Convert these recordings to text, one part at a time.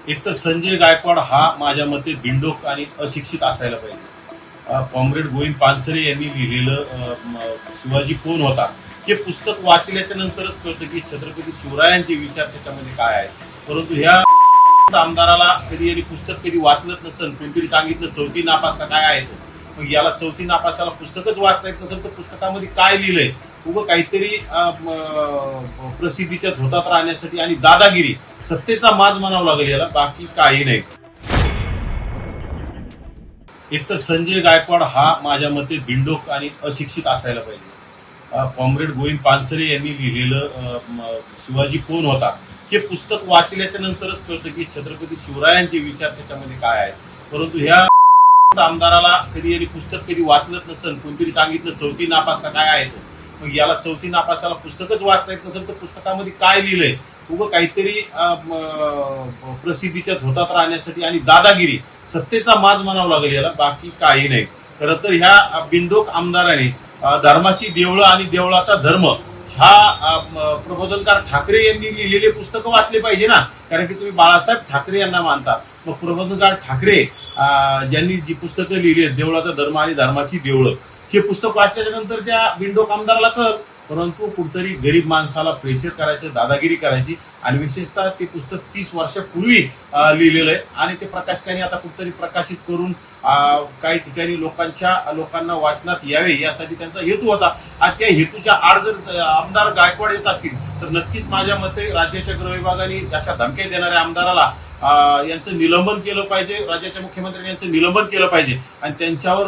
एक तर संजय गायकवाड हा माझ्या मते बिनडोक आणि अशिक्षित असायला पाहिजे। कॉम्रेड गोविंद पानसरे यांनी लिहिलेलं शिवाजी कोण होता हे पुस्तक वाचल्याच्या नंतरच कळतं की छत्रपती शिवरायांचे विचार त्याच्यामध्ये काय आहेत। परंतु ह्या आमदाराला कधी यांनी पुस्तक कधी वाचलंच नसेल, कोणतरी सांगितलं चौथी नापास का काय आहे तो, मग याला चौथी नापासाला पुस्तकच वाचता येत नसेल तर पुस्तकामध्ये काय लिहिलंय, उगं काहीतरी प्रसिद्धीच्या झोतात राहण्यासाठी आणि दादागिरी, सत्तेचा माज म्हणावं लागेल याला, बाकी काही नाही। एकतर संजय गायकवाड हा माझ्या मते बिनडोक आणि अशिक्षित असायला पाहिजे। कॉम्रेड गोविंद पानसरे यांनी लिहिलेलं शिवाजी कोण होता हे पुस्तक वाचल्याच्या नंतरच कळतं की छत्रपती शिवरायांचे विचार त्याच्यामध्ये काय आहेत। परंतु ह्या आमदाराला कधी यांनी पुस्तक कधी वाचलंच नसेल, कोणतरी सांगितलं चौथी नापास का काय आहे तो, मग याला चौथी नापासाला पुस्तकच वाचता येत नसेल तर पुस्तकामध्ये काय लिहिलंय, उगं काहीतरी प्रसिद्धीच्या झोतात राहण्यासाठी आणि दादागिरी, सत्तेचा माज म्हणावं लागेल याला, बाकी काही नाही। खरं तर ह्या बिनडोक आमदाराने धर्माची देवळं आणि देवळाचा धर्म ह्या प्रबोधनकार ठाकरे यांनी लिहिलेले पुस्तकं वाचले पाहिजे ना, कारण की तुम्ही बाळासाहेब ठाकरे यांना मानता, मग प्रबोधनकार ठाकरे ज्यांनी जी पुस्तकं लिहिली आहेत देवळाचा धर्म आणि धर्माची देवळं, हे पुस्तक वाचल्याच्या नंतर त्या बिनडोक आमदाराला कळलं। परंतु कुठतरी गरीब माणसाला प्रेशर करायचं, दादागिरी करायची, आणि विशेषतः ते पुस्तक 30 वर्षापूर्वी लिहिलेलं आहे आणि ते प्रकाशकांनी आता कुठतरी प्रकाशित करून काही ठिकाणी लोकांना वाचनात यावे यासाठी त्यांचा हेतू होता। आणि त्या हेतूच्या आड जर आमदार गायकवाड येत असतील तर नक्कीच माझ्या मते राज्याच्या गृह विभागाने अशा धमक्या देणाऱ्या आमदाराला यांचं निलंबन केलं पाहिजे, राज्याच्या मुख्यमंत्र्यांनी यांचं निलंबन केलं पाहिजे आणि त्यांच्यावर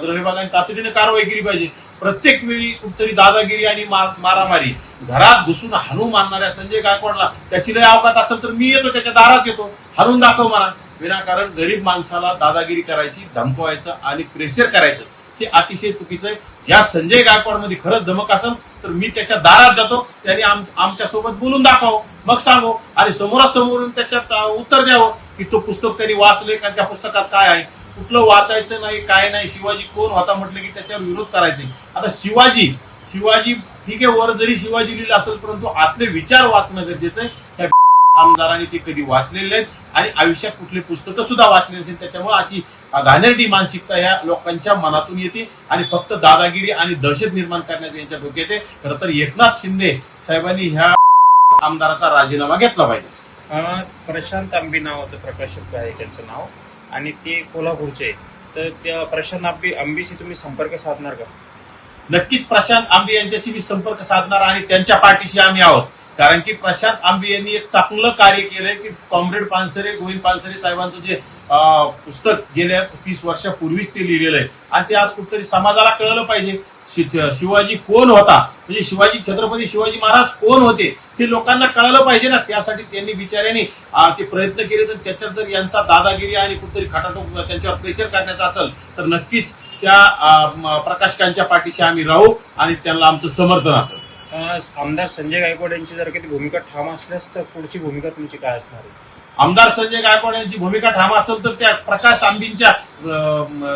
गृह विभागाने तातडीने कारवाई केली पाहिजे। प्रत्येक वेळी कुठतरी दादागिरी आणि मारामारी, घरात घुसून हाणून मारणाऱ्या संजय गायकवाडला त्याची लय अवकात असेल तर मी येतो, त्याच्या दारात येतो, हाणून दाखव मला। विनाकारण गरीब माणसाला दादागिरी करायची, धमकवायचं आणि प्रेशर करायचं हे अतिशय चुकीचं आहे। ज्या संजय गायकवाड मध्ये खरंच धमक असेल तर मी त्याच्या दारात जातो, त्याने आमच्या सोबत बोलून दाखव, मग सांगू आणि समोरासमोरून त्याच्यात उत्तर द्यावं की तो पुस्तक त्यांनी वाचले का, त्या पुस्तकात काय आहे, कुठलं वाचायचं नाही, काय नाही। शिवाजी कोण होता म्हटलं की त्याच्यावर विरोध करायचे। आता शिवाजी ठीक आहे, वर जरी शिवाजी लिहिलं असेल परंतु आतले विचार वाचणं गरजेचं आहे। आमदारांनी ते कधी वाचलेले आहेत आणि आयुष्यात कुठली पुस्तकं सुद्धा वाचली नसेल, त्याच्यामुळे अशी घाणेरडी मानसिकता ह्या लोकांच्या मनातून येते आणि फक्त दादागिरी आणि दहशत निर्माण करण्याचं यांच्या डोक्यात आहे। खरं तर एकनाथ शिंदे साहेबांनी ह्या आमदाराचा राजीनामा घेतला पाहिजे। प्रशांत आंबी नावाचं प्रकाशक आहे त्यांचं नाव, आणि ते कोल्हापूरचे आहे, तर त्या प्रशांत आंबीशी तुम्ही संपर्क साधणार का? नक्कीच प्रशांत आंबे यांच्याशी मी संपर्क साधणार आणि त्यांच्या पाठीशी आम्ही आहोत, कारण की प्रशांत आंबे यांनी एक चांगलं कार्य केलंय की कॉम्रेड पानसरे, गोविंद पानसरे साहेबांचं जे पुस्तक गेल्या 30 वर्षापूर्वीच ते लिहिलेलं आहे आणि ते आज कुठतरी समाजाला कळलं पाहिजे। शिवाजी कोण होता, म्हणजे छत्रपती शिवाजी महाराज कोण होते हे लोकांना कळलं पाहिजे ना, त्यासाठी त्यांनी बिचाऱ्यांनी ते प्रयत्न केले। तर त्याच्यात जर यांचा दादागिरी आणि कुठतरी खटाटोप त्यांच्यावर प्रेशर करण्याचा असेल तर नक्कीच त्या प्रकाशकांच्या पाठीशी आम्ही राहू आणि त्यांना आमचं समर्थन असेल। आमदार संजय गायकवाड यांची जर कधी भूमिका ठाम असल्यास तर पुढची भूमिका तुमची काय असणार आहे? आमदार संजय गायकवाड यांची भूमिका ठाम असेल तर त्या प्रकाश आंबींच्या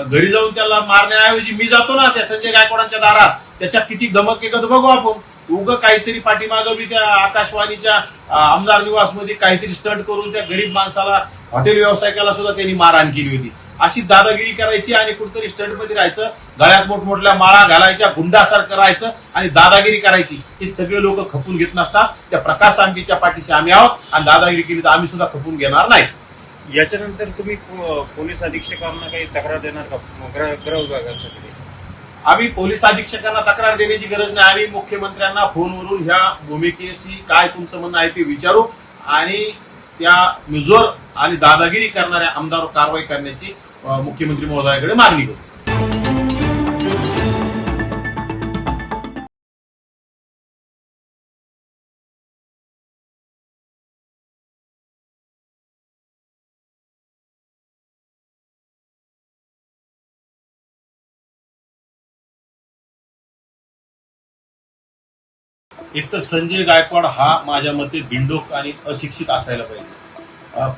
घरी जाऊन त्याला मारण्याऐवजी मी जातो ना त्या संजय गायकवाडांच्या दारात, त्याच्यात किती धमक एकच बघू आपण। उगं काहीतरी पाठीमागं मी त्या आकाशवाणीच्या आमदार निवासमध्ये काहीतरी स्टंट करून त्या गरीब माणसाला, हॉटेल व्यावसायिकाला सुद्धा त्यांनी मारहाण केली होती। अशी दादागिरी करायची आणि कुठतरी स्टंटमध्ये राहायचं, गळ्यात मोठमोठल्या माळा घालायच्या, गुंडासारखं राहायचं आणि दादागिरी करायची, हे सगळे लोक खपून घेत नसतात। त्या प्रकाश आंबीच्या पाठीशी आम्ही आहोत आणि दादागिरी केली तर आम्ही सुद्धा खपून घेणार नाही। याच्यानंतर तुम्ही पोलीस अधीक्षकांना काही तक्रार देणार का गृह विभागासाठी? आम्ही पोलीस अधीक्षकांना तक्रार देण्याची गरज नाही, आम्ही मुख्यमंत्र्यांना फोनवरून ह्या भूमिकेशी काय तुमचं म्हणणं आहे ते विचारू आणि त्या मुजोर आणि दादागिरी करणाऱ्या आमदारावर कारवाई करण्याची मुख्यमंत्री महोदयाकडे मागणी करू। एक तर संजय गायकवाड हा माझ्या मते बिनडोक आणि अशिक्षित असायला पाहिजे।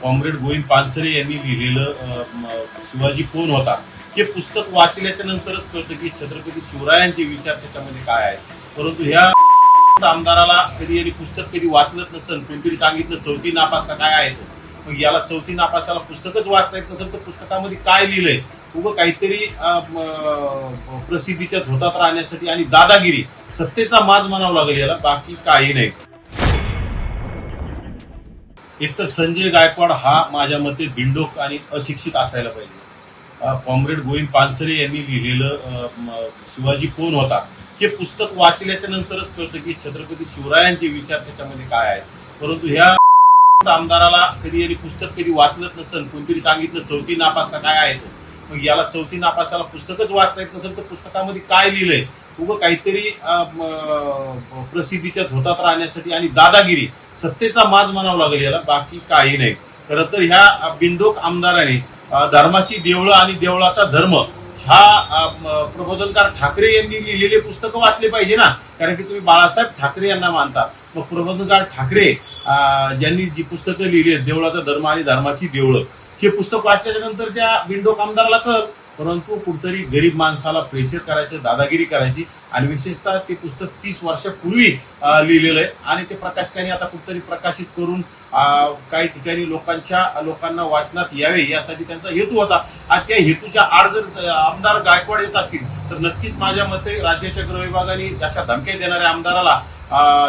कॉम्रेड गोविंद पानसरे यांनी लिहिलेलं शिवाजी कोण होता हे पुस्तक वाचल्याच्या नंतरच कळतं की छत्रपती शिवरायांचे विचार त्याच्यामध्ये काय आहेत। परंतु ह्या आमदाराला कधी यांनी पुस्तक कधी वाचलंच नसेल, कोणतरी सांगितलं चौथी नापास का काय आहे तो, मग याला चौथी नापासाला पुस्तकच वाचता येत नसेल तर पुस्तकामध्ये काय लिहिलंय उगं काहीतरी प्रसिद्धीच्या झोतात राहण्यासाठी आणि दादागिरी सत्तेचा माज म्हणावं लागेल याला, बाकी काही नाही. एकतर संजय गायकवाड हा माझ्या मते बिंडोक आणि अशिक्षित असायला पाहिजे. कॉम्रेड गोविंद पानसरे यांनी लिहिलेलं शिवाजी कोण होता हे पुस्तक वाचल्याच्या नंतरच कळतं की छत्रपती शिवरायांचे विचार त्याच्यामध्ये काय आहेत. परंतु ह्या आमदाराला कधी यांनी पुस्तक कधी वाचलंच नसेल, कोणतरी सांगितलं चौथी नापास का काय आहे तो, मग याला चौथी नापासाला पुस्तकच वाचता येत नसेल तर पुस्तकामध्ये काय लिहिलंय उगं काहीतरी प्रसिद्धीच्या झोतात राहण्यासाठी आणि दादागिरी सत्तेचा माज म्हणावं लागेल याला, बाकी काही नाही. खरं तर ह्या बिंडोक आमदाराने धर्माची देवळं आणि देवळाचा धर्म ह्या प्रबोधनकार ठाकरे यांनी लिहिलेले पुस्तकं वाचले पाहिजे ना, कारण की तुम्ही बाळासाहेब ठाकरे यांना मानता. मग प्रबोधनकार ठाकरे ज्यांनी जी पुस्तकं लिहिली आहेत देवळाचा धर्म आणि धर्माची देवळं, हे पुस्तक वाचल्याच्या नंतर त्या बिंडोक आमदाराला कळलं. परंतु कुठतरी गरीब माणसाला प्रेशर करायचं, दादागिरी करायची, आणि विशेषतः ते पुस्तक 30 वर्षापूर्वी लिहिलेलं आहे आणि ते प्रकाशकांनी आता कुठतरी प्रकाशित करून काही ठिकाणी लोकांना वाचनात यावे यासाठी त्यांचा हेतू होता. आणि त्या हेतूच्या आड जर आमदार गायकवाड येत असतील तर नक्कीच माझ्या मते राज्याच्या गृह विभागाने अशा धमक्या देणाऱ्या आमदाराला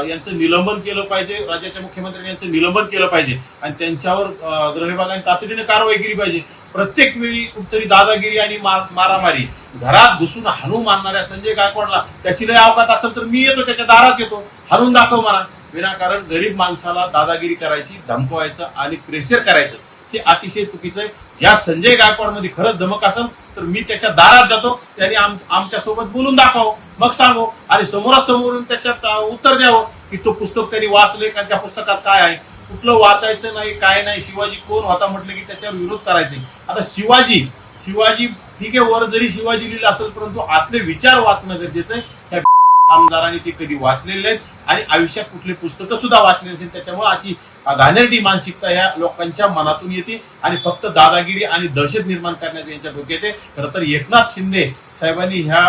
यांचं निलंबन केलं पाहिजे, राज्याच्या मुख्यमंत्र्यांनी यांचं निलंबन केलं पाहिजे आणि त्यांच्यावर गृह विभागाने तातडीने कारवाई केली पाहिजे. प्रत्येक वेळी कुठतरी दादागिरी आणि मारामारी घरात घुसून हाणू मारणाऱ्या संजय गायकवाडला त्याची लय अवकात असेल तर मी येतो, त्याच्या दारात येतो, हाणून दाखव मला. विनाकारण गरीब माणसाला दादागिरी करायची, धमकवायचं आणि प्रेशर करायचं हे अतिशय चुकीचं आहे. ज्या संजय गायकवाड मध्ये खरंच धमक असेल तर मी त्याच्या दारात जातो, त्याने आमच्या सोबत बोलून दाखव, मग सांगू आणि समोरासमोरून त्याच्यात उत्तर द्यावं की तो पुस्तक त्यांनी वाचले का, त्या पुस्तकात काय आहे, कुठलं वाचायचं नाही, काय नाही. शिवाजी कोण होता म्हटलं की त्याच्यावर विरोध करायचे. आता शिवाजी ठीक आहे, वर जरी शिवाजी लिहिलं असेल परंतु आतले विचार वाचणं गरजेचं आहे. त्या आमदारांनी ते कधी वाचलेले आहेत आणि आयुष्यात कुठले पुस्तकं सुद्धा वाचलेली असेल. त्याच्यामुळे अशी घाणेरडी मानसिकता या लोकांच्या मनातून येते आणि फक्त दादागिरी आणि दहशत निर्माण करण्याचं यांच्या डोक्यात आहे. खरं तर एकनाथ शिंदे साहेबांनी ह्या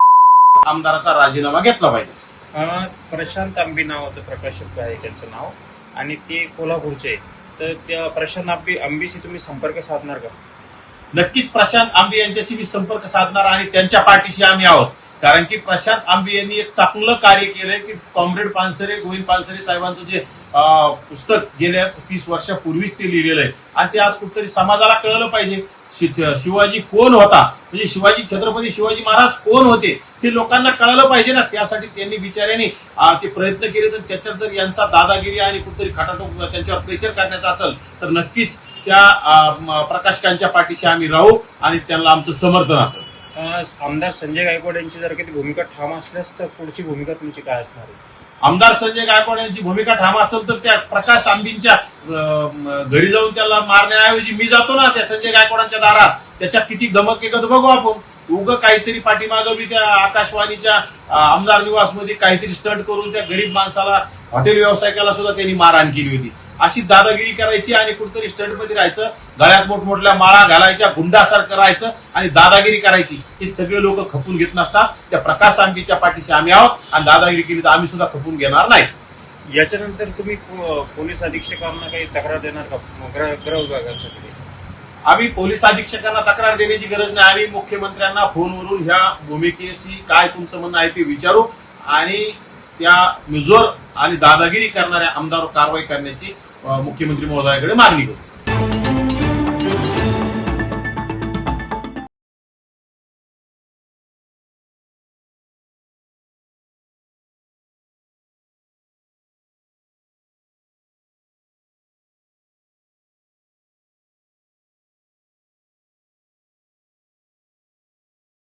आमदाराचा राजीनामा घेतला पाहिजे. प्रशांत आंबी नावाचं प्रकाशक आहे त्यांचं नाव आणि ते कोल्हापूरचे. तर त्या प्रशांत आंबीशी तुम्ही संपर्क साधणार का? नक्कीच प्रशांत आंबे यांच्याशी मी संपर्क साधणार आणि त्यांच्या पाठीशी आम्ही आहोत. कारण की प्रशांत आंबे यांनी एक चांगलं कार्य केलंय की कॉम्रेड गोविंद पानसरे साहेबांचं जे पुस्तक गेल्या 30 वर्षापूर्वीच ते लिहिलेलं आहे आणि ते आज कुठतरी समाजाला कळलं पाहिजे. शिवाजी कोण होता, म्हणजे छत्रपती शिवाजी महाराज कोण होते हे लोकांना कळलं पाहिजे ना. त्यासाठी त्यांनी बिचाऱ्यांनी ते प्रयत्न केले. तर त्याच्यात जर यांचा दादागिरी आणि कुठतरी खटाटोप त्यांच्यावर प्रेशर करण्याचा असेल तर नक्कीच त्या प्रकाशकांच्या पाठीशी आम्ही राहू आणि त्यांना आमचं समर्थन असेल. आमदार संजय गायकवाड यांची जर कधी भूमिका ठाम असल्यास तर पुढची भूमिका तुमची काय असणार आहे? आमदार संजय गायकवाड यांची भूमिका ठाम असेल तर त्या प्रकाश आंबींच्या घरी जाऊन त्याला मारण्याऐवजी मी जातो ना त्या संजय गायकवाडांच्या दारात, त्याच्यात किती धमक एकच बघू आपण. उगं काहीतरी पाठीमागं मी त्या आकाशवाणीच्या आमदार निवासमध्ये काहीतरी स्टंट करून त्या गरीब माणसाला हॉटेल व्यावसायिकाला सुद्धा त्यांनी मारहाण केली होती. अशी दादागिरी करायची आणि कुठतरी स्टंटमध्ये राहायचं, गळ्यात मोठमोठल्या माळा घालायच्या, गुंडासारखं राहायचं आणि दादागिरी करायची. हे सगळे लोक खपून घेत नसतात. त्या प्रकाश आंबीच्या पाठीशी आम्ही आहोत आणि दादागिरी केली तर आम्ही सुद्धा खपून घेणार नाही. याच्यानंतर तुम्ही पोलीस अधीक्षकांना काही तक्रार देणार का गृह विभागासाठी? आम्ही पोलीस अधीक्षकांना तक्रार देण्याची गरज नाही. आम्ही मुख्यमंत्र्यांना फोनवरून ह्या भूमिकेशी काय तुमचं म्हणणं आहे ते विचारू आणि त्या मुजोर आणि दादागिरी करणाऱ्या आमदारावर कारवाई करण्याची मुख्यमंत्री महोदयाकडे मागणी करू.